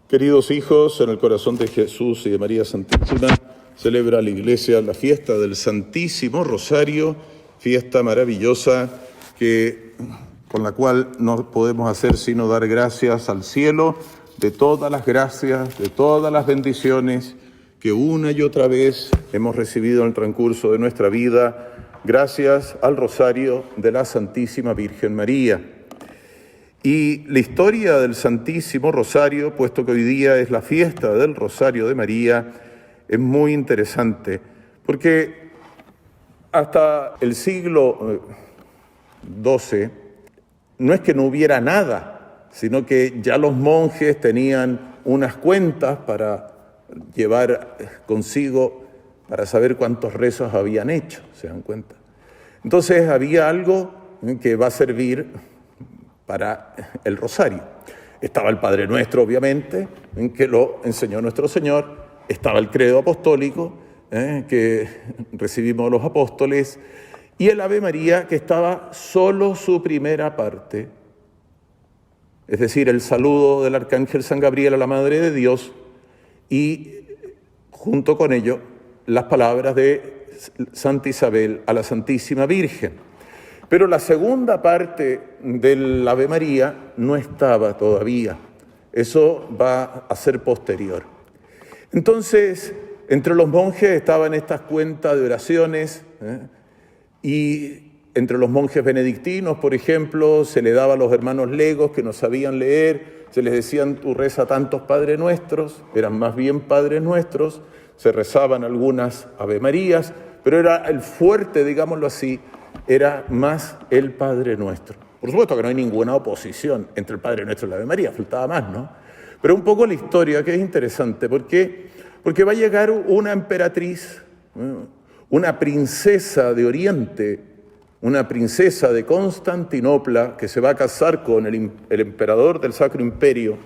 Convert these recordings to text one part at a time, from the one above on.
Queridos hijos, en el corazón de Jesús y de María Santísima, celebra la Iglesia la fiesta del Santísimo Rosario, fiesta maravillosa con la cual no podemos hacer sino dar gracias al cielo de todas las gracias, de todas las bendiciones que una y otra vez hemos recibido en el transcurso de nuestra vida, gracias al Rosario de la Santísima Virgen María. Y la historia del Santísimo Rosario, puesto que hoy día es la fiesta del Rosario de María, es muy interesante, porque hasta el siglo XII no es que no hubiera nada, sino que ya los monjes tenían unas cuentas para llevar consigo, para saber cuántos rezos habían hecho, ¿se dan cuenta? Entonces había algo que va a servir para el rosario. Estaba el Padre Nuestro, obviamente, que lo enseñó nuestro Señor. Estaba el credo apostólico, que recibimos los apóstoles, y el Ave María, que estaba solo su primera parte, es decir, el saludo del Arcángel San Gabriel a la Madre de Dios, y junto con ello las palabras de Santa Isabel a la Santísima Virgen. Pero la segunda parte del Ave María no estaba todavía. Eso va a ser posterior. Entonces, entre los monjes estaban estas cuentas de oraciones, y entre los monjes benedictinos, por ejemplo, se le daba a los hermanos legos que no sabían leer, se les decían, tú reza tantos Padres Nuestros, eran más bien Padres Nuestros, se rezaban algunas Ave Marías, pero era el fuerte, digámoslo así, era más el Padre Nuestro. Por supuesto que no hay ninguna oposición entre el Padre Nuestro y la Ave María, faltaba más, ¿no? Pero un poco la historia, que es interesante, porque va a llegar una emperatriz, una princesa de Oriente, una princesa de Constantinopla, que se va a casar con el emperador del Sacro Imperio,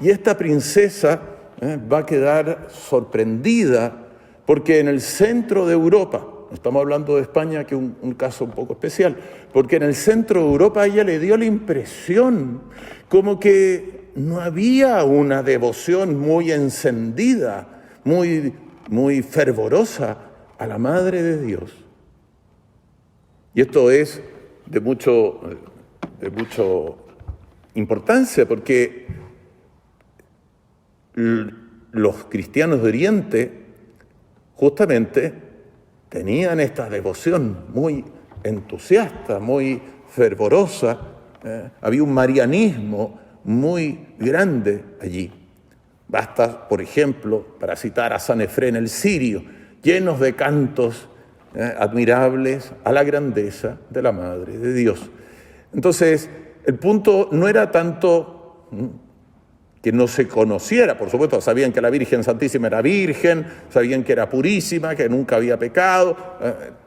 y esta princesa va a quedar sorprendida, porque en el centro de Europa, estamos hablando de España, que es un caso un poco especial, porque en el centro de Europa a ella le dio la impresión como que no había una devoción muy encendida, muy fervorosa a la Madre de Dios. Y esto es de mucho importancia, porque los cristianos de Oriente justamente tenían esta devoción muy entusiasta, muy fervorosa. Había un marianismo muy grande allí. Basta, por ejemplo, para citar a San Efrén el Sirio, llenos de cantos admirables a la grandeza de la Madre de Dios. Entonces, el punto no era tanto que no se conociera, por supuesto, sabían que la Virgen Santísima era virgen, sabían que era purísima, que nunca había pecado,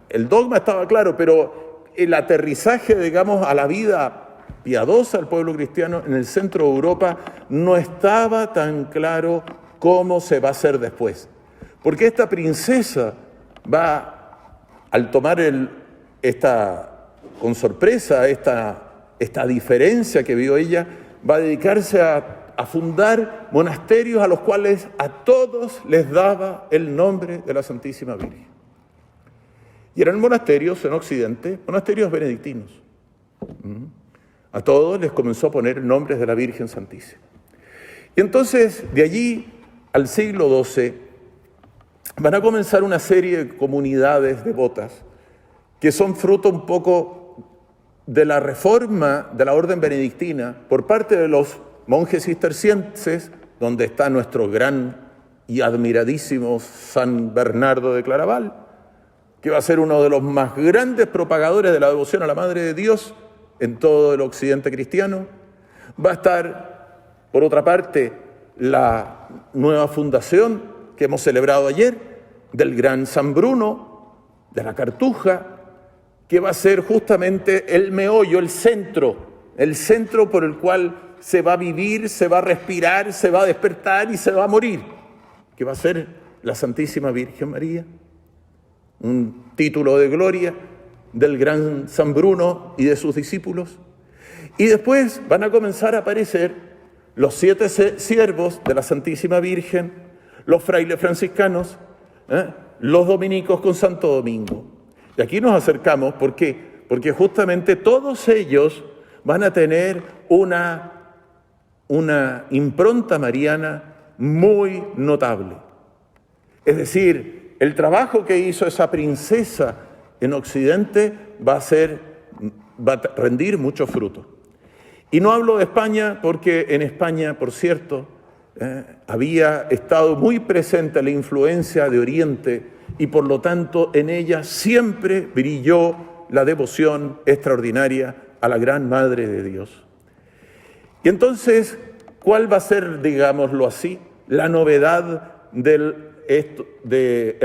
el dogma estaba claro, pero el aterrizaje, digamos, a la vida piadosa del pueblo cristiano en el centro de Europa no estaba tan claro cómo se va a hacer después. Porque esta princesa va, al tomar con sorpresa esta diferencia que vio ella, va a dedicarse a fundar monasterios a los cuales a todos les daba el nombre de la Santísima Virgen. Y eran monasterios en Occidente, monasterios benedictinos. A todos les comenzó a poner nombres de la Virgen Santísima. Y entonces, de allí al siglo XII, van a comenzar una serie de comunidades devotas que son fruto un poco de la reforma de la orden benedictina por parte de los monjes cistercienses, donde está nuestro gran y admiradísimo San Bernardo de Claraval, que va a ser uno de los más grandes propagadores de la devoción a la Madre de Dios en todo el occidente cristiano. Va a estar, por otra parte, la nueva fundación que hemos celebrado ayer, del gran San Bruno, de la Cartuja, que va a ser justamente el meollo, el centro por el cual se va a vivir, se va a respirar, se va a despertar y se va a morir, que va a ser la Santísima Virgen María. Un título de gloria del gran San Bruno y de sus discípulos. Y después van a comenzar a aparecer los 7 siervos de la Santísima Virgen, los frailes franciscanos, los dominicos con Santo Domingo. Y aquí nos acercamos, ¿por qué? Porque justamente todos ellos van a tener una impronta mariana muy notable. Es decir, el trabajo que hizo esa princesa en Occidente va a rendir mucho fruto. Y no hablo de España porque en España, por cierto, había estado muy presente la influencia de Oriente y por lo tanto en ella siempre brilló la devoción extraordinaria a la Gran Madre de Dios. Y entonces, ¿cuál va a ser, digámoslo así, la novedad del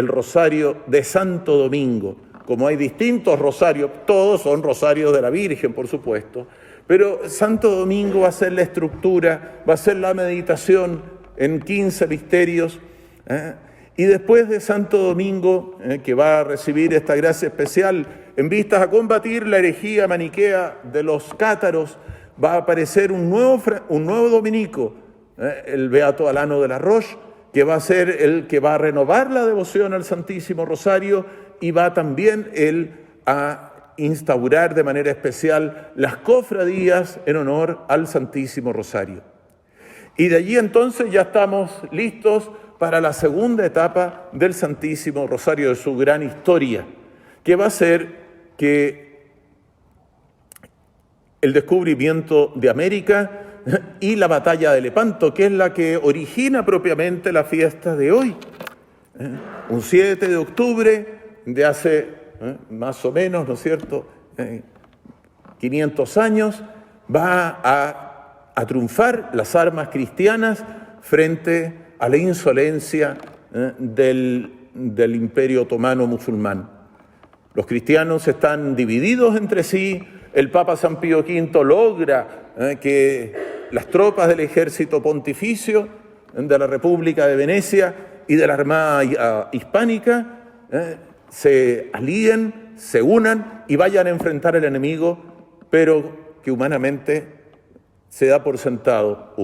rosario de Santo Domingo? Como hay distintos rosarios, todos son rosarios de la Virgen, por supuesto, pero Santo Domingo va a ser la estructura, va a ser la meditación en 15 misterios, y después de Santo Domingo, que va a recibir esta gracia especial en vistas a combatir la herejía maniquea de los cátaros, va a aparecer un nuevo dominico, el Beato Alano de la Roche, que va a ser el que va a renovar la devoción al Santísimo Rosario y va también él a instaurar de manera especial las cofradías en honor al Santísimo Rosario. Y de allí entonces ya estamos listos para la segunda etapa del Santísimo Rosario, de su gran historia, que va a ser que el descubrimiento de América y la batalla de Lepanto, que es la que origina propiamente la fiesta de hoy. Un 7 de octubre de hace más o menos, ¿no es cierto?, 500 años, va a triunfar las armas cristianas frente a la insolencia del Imperio Otomano musulmán. Los cristianos están divididos entre sí. El Papa San Pío V logra que las tropas del ejército pontificio de la República de Venecia y de la Armada Hispánica se alíen, se unan y vayan a enfrentar al enemigo, pero que humanamente se da por sentado,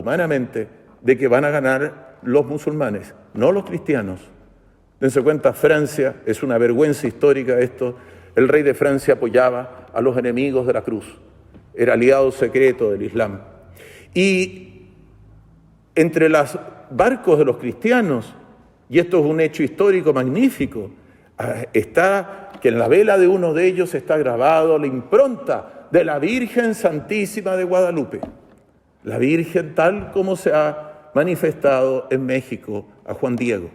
de que van a ganar los musulmanes, no los cristianos. Dense cuenta, Francia, es una vergüenza histórica esto, el rey de Francia apoyaba a los enemigos de la cruz, era aliado secreto del Islam. Y entre los barcos de los cristianos, y esto es un hecho histórico magnífico, está que en la vela de uno de ellos está grabado la impronta de la Virgen Santísima de Guadalupe, la Virgen tal como se ha manifestado en México a Juan Diego.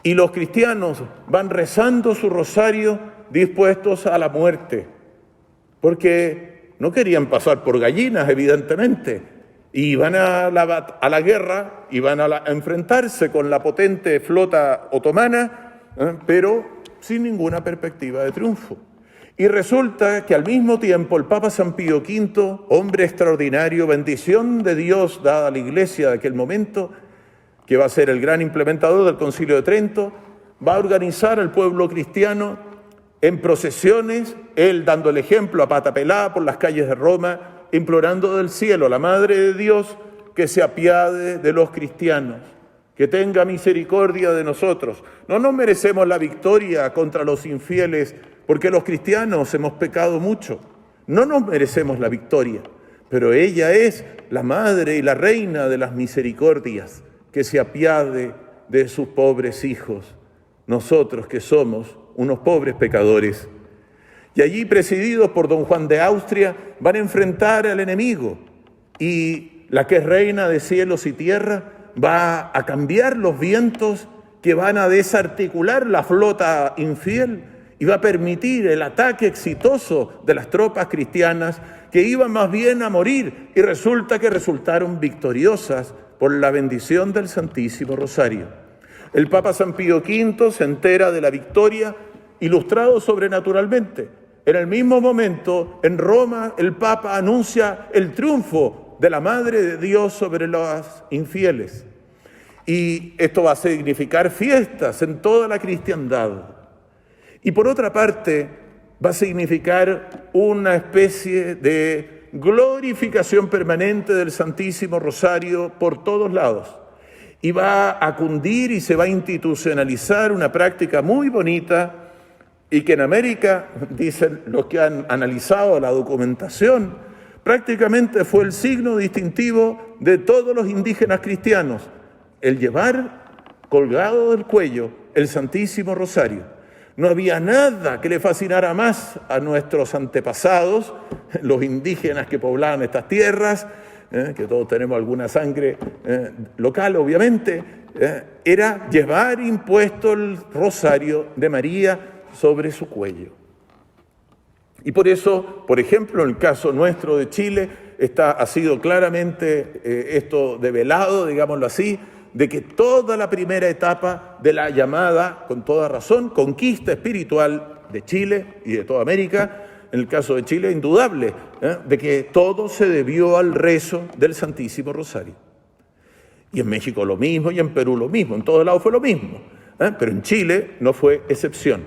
Y los cristianos van rezando su rosario dispuestos a la muerte, porque no querían pasar por gallinas, evidentemente, y van a la guerra y van a enfrentarse con la potente flota otomana, pero sin ninguna perspectiva de triunfo. Y resulta que al mismo tiempo el Papa San Pío V, hombre extraordinario, bendición de Dios dada a la Iglesia de aquel momento, que va a ser el gran implementador del Concilio de Trento, va a organizar al pueblo cristiano en procesiones, él dando el ejemplo a pata pelada por las calles de Roma, implorando del cielo a la Madre de Dios que se apiade de los cristianos, que tenga misericordia de nosotros. No nos merecemos la victoria contra los infieles, porque los cristianos hemos pecado mucho. No nos merecemos la victoria, pero ella es la Madre y la Reina de las misericordias, que se apiade de sus pobres hijos, nosotros que somos unos pobres pecadores. Y allí, presididos por don Juan de Austria, van a enfrentar al enemigo, y la que es reina de cielos y tierra va a cambiar los vientos que van a desarticular la flota infiel y va a permitir el ataque exitoso de las tropas cristianas que iban más bien a morir, y resulta que resultaron victoriosas por la bendición del Santísimo Rosario. El Papa San Pío V se entera de la victoria, ilustrado sobrenaturalmente. En el mismo momento, en Roma, el Papa anuncia el triunfo de la Madre de Dios sobre los infieles. Y esto va a significar fiestas en toda la cristiandad. Y por otra parte, va a significar una especie de glorificación permanente del Santísimo Rosario por todos lados. Y va a cundir y se va a institucionalizar una práctica muy bonita y que en América, dicen los que han analizado la documentación, prácticamente fue el signo distintivo de todos los indígenas cristianos, el llevar colgado del cuello el Santísimo Rosario. No había nada que le fascinara más a nuestros antepasados, los indígenas que poblaban estas tierras, que todos tenemos alguna sangre local, obviamente, era llevar impuesto el Rosario de María sobre su cuello. Y por eso, por ejemplo, en el caso nuestro de Chile, ha sido claramente esto develado, digámoslo así, de que toda la primera etapa de la llamada, con toda razón, conquista espiritual de Chile y de toda América, en el caso de Chile, indudable, de que todo se debió al rezo del Santísimo Rosario. Y en México lo mismo, y en Perú lo mismo, en todos lados fue lo mismo, pero en Chile no fue excepción,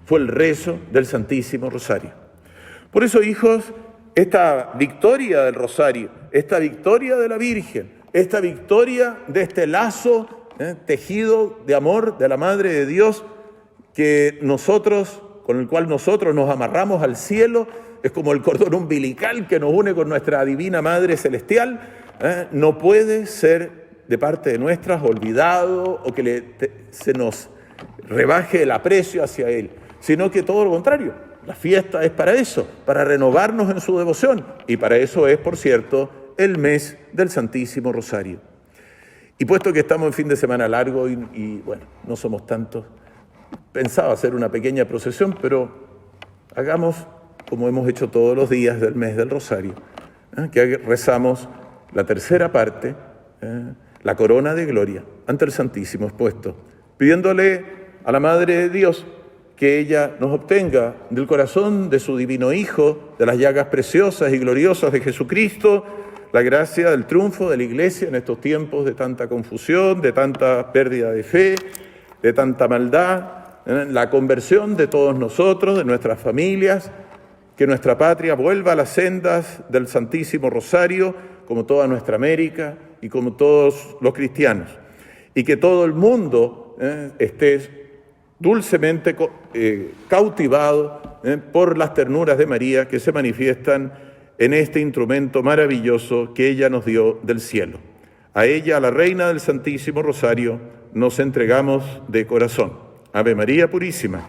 fue el rezo del Santísimo Rosario. Por eso, hijos, esta victoria del Rosario, esta victoria de la Virgen, esta victoria de este lazo tejido de amor de la Madre de Dios con el cual nosotros nos amarramos al cielo, es como el cordón umbilical que nos une con nuestra Divina Madre Celestial, no puede ser de parte de nuestras olvidado o que se nos rebaje el aprecio hacia Él, sino que todo lo contrario. La fiesta es para eso, para renovarnos en su devoción, y para eso es, por cierto, el mes del Santísimo Rosario. Y puesto que estamos en fin de semana largo y bueno, no somos tantos, pensaba hacer una pequeña procesión, pero hagamos como hemos hecho todos los días del mes del Rosario, que rezamos la tercera parte, la corona de gloria, ante el Santísimo expuesto, pidiéndole a la Madre de Dios que ella nos obtenga del corazón de su divino Hijo, de las llagas preciosas y gloriosas de Jesucristo, la gracia del triunfo de la Iglesia en estos tiempos de tanta confusión, de tanta pérdida de fe, de tanta maldad, la conversión de todos nosotros, de nuestras familias, que nuestra patria vuelva a las sendas del Santísimo Rosario, como toda nuestra América y como todos los cristianos, y que todo el mundo esté dulcemente cautivado por las ternuras de María que se manifiestan en este instrumento maravilloso que ella nos dio del cielo. A ella, a la Reina del Santísimo Rosario, nos entregamos de corazón. Ave María Purísima.